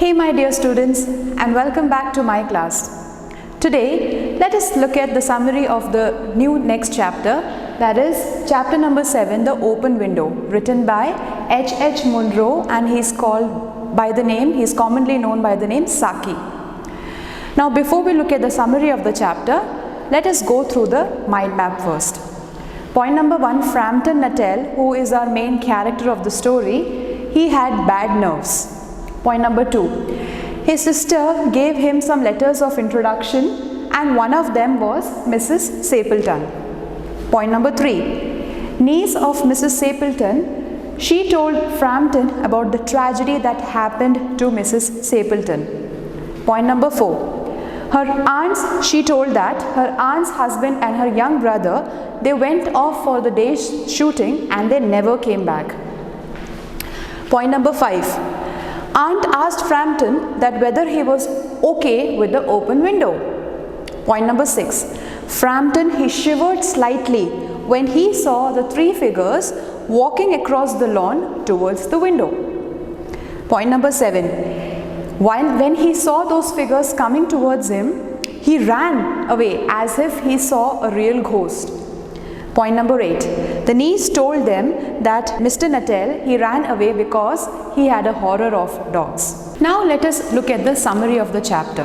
Hey my dear students, and welcome back to my class. Today let us look at the summary of the new next chapter, that is chapter number 7, The Open Window, written by H. Munro, and he is commonly known by the name Saki. Now before we look at the summary of the chapter, let us go through the mind map first. Point number 1, Frampton Nattell, who is our main character of the story, he had bad nerves. Point number 2, his sister gave him some letters of introduction and one of them was Mrs. Sapleton. Point number 3, niece of Mrs. Sapleton, she told Frampton about the tragedy that happened to Mrs. Sapleton. Point number 4, her aunts, she told that her aunt's husband and her young brother, they went off for the day's shooting and they never came back. Point number 5, aunt asked Frampton that whether he was okay with the open window. Point number 6, Frampton, he shivered slightly when he saw the three figures walking across the lawn towards the window. Point number 7, when he saw those figures coming towards him, he ran away as if he saw a real ghost. Point number 8, the niece told them that Mr. Nattell, he ran away because he had a horror of dogs. Now let us look at the summary of the chapter.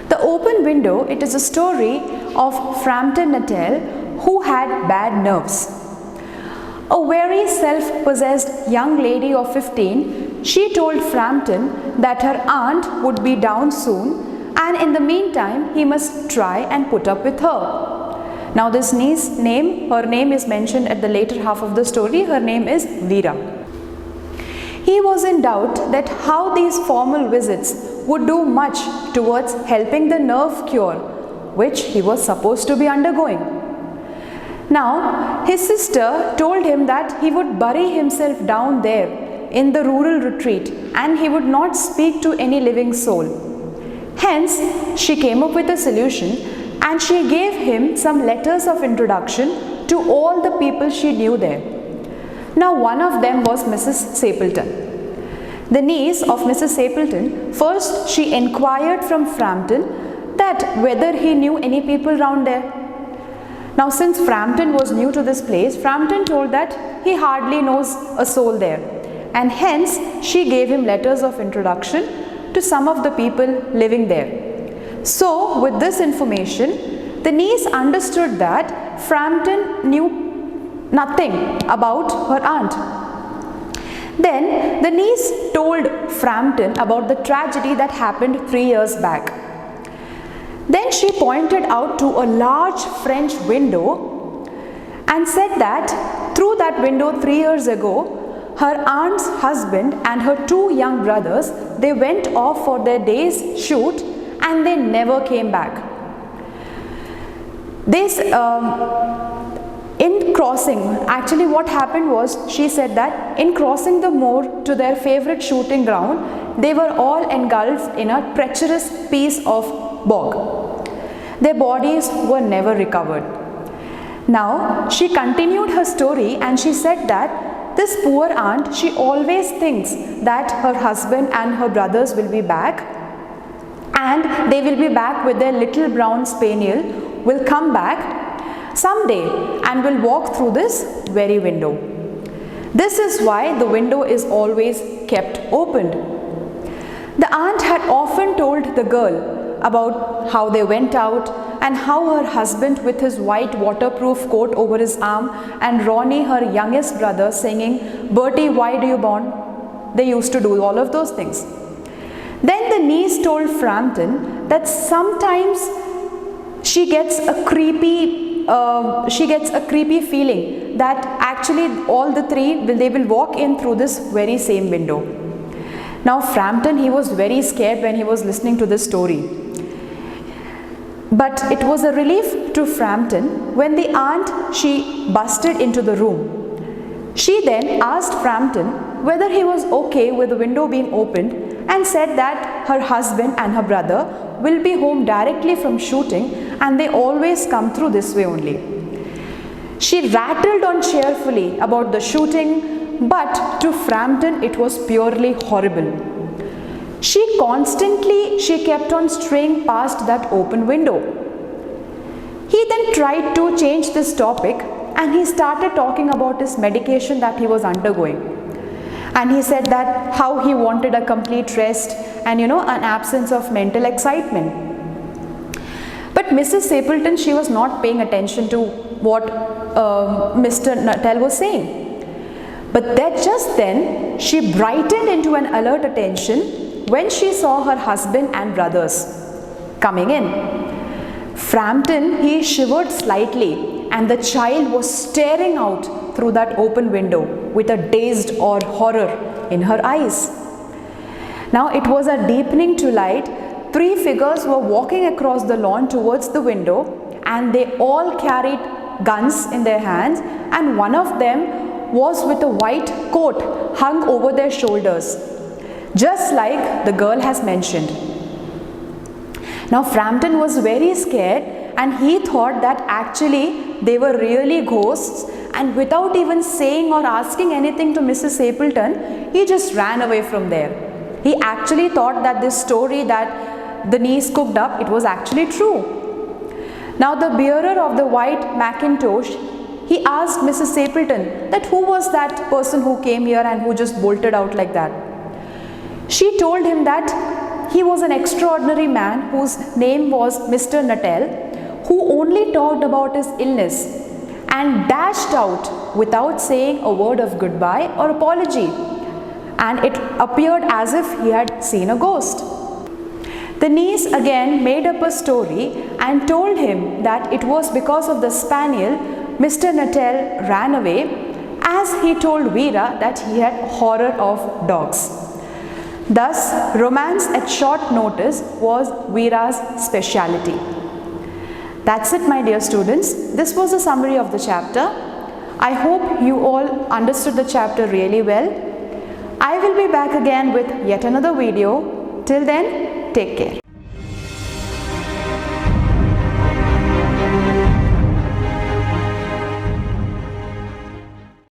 The Open Window, it is a story of Frampton Nattell who had bad nerves. A very self-possessed young lady of 15, she told Frampton that her aunt would be down soon and in the meantime he must try and put up with her. Now this niece's name, her name is mentioned at the later half of the story, her name is Veera. He was in doubt that how these formal visits would do much towards helping the nerve cure which he was supposed to be undergoing. Now his sister told him that he would bury himself down there in the rural retreat and he would not speak to any living soul. Hence she came up with a solution and she gave him some letters of introduction to all the people she knew there. Now one of them was Mrs. Sapleton. The niece of Mrs. Sapleton, first she inquired from Frampton that whether he knew any people round there. Now since Frampton was new to this place, Frampton told that he hardly knows a soul there, and hence she gave him letters of introduction to some of the people living there. So with this information, the niece understood that Frampton knew nothing about her aunt. Then the niece told Frampton about the tragedy that happened 3 years back. Then she pointed out to a large French window and said that through that window 3 years ago, her aunt's husband and her two young brothers, they went off for their day's shoot and they never came back. In crossing, actually what happened was, she said that in crossing the moor to their favorite shooting ground, they were all engulfed in a treacherous piece of bog. Their bodies were never recovered. Now she continued her story and she said that this poor aunt, she always thinks that her husband and her brothers will be back and they will be back with their little brown spaniel, will come back someday and will walk through this very window. This is why the window is always kept opened. The aunt had often told the girl about how they went out and how her husband with his white waterproof coat over his arm and Ronnie, her youngest brother, singing, "Bertie, why do you born?" They used to do all of those things. Then the niece told Frampton that sometimes she gets a creepy feeling that actually all the three they will walk in through this very same window. Now Frampton, he was very scared when he was listening to this story. But it was a relief to Frampton when the aunt, she busted into the room. She then asked Frampton whether he was okay with the window being opened and said that her husband and her brother will be home directly from shooting and they always come through this way only. She rattled on cheerfully about the shooting, but to Frampton it was purely horrible. She kept on straying past that open window. He then tried to change this topic and he started talking about his medication that he was undergoing. And he said that how he wanted a complete rest and an absence of mental excitement. But Mrs. Stapleton, she was not paying attention to what Mr. Nuttall was saying. But just then, she brightened into an alert attention when she saw her husband and brothers coming in. Frampton, he shivered slightly and the child was staring out through that open window with a dazed or horror in her eyes. Now it was a deepening twilight. 3 figures were walking across the lawn towards the window and they all carried guns in their hands, and one of them was with a white coat hung over their shoulders, just like the girl has mentioned. Now Frampton was very scared and he thought that actually they were really ghosts, and without even saying or asking anything to Mrs. Stapleton, he just ran away from there. He actually thought that this story that the niece cooked up, it was actually true. Now the bearer of the white mackintosh, he asked Mrs. Stapleton that who was that person who came here and who just bolted out like that. She told him that he was an extraordinary man whose name was Mr. Nuttall, who only talked about his illness and dashed out without saying a word of goodbye or apology, and it appeared as if he had seen a ghost. The niece again made up a story and told him that it was because of the spaniel Mr. Nuttall ran away, as he told Veera that he had horror of dogs. Thus, romance at short notice was Veera's speciality. That's it, my dear students. This was a summary of the chapter. I hope you all understood the chapter really well. I will be back again with yet another video. Till then, take care.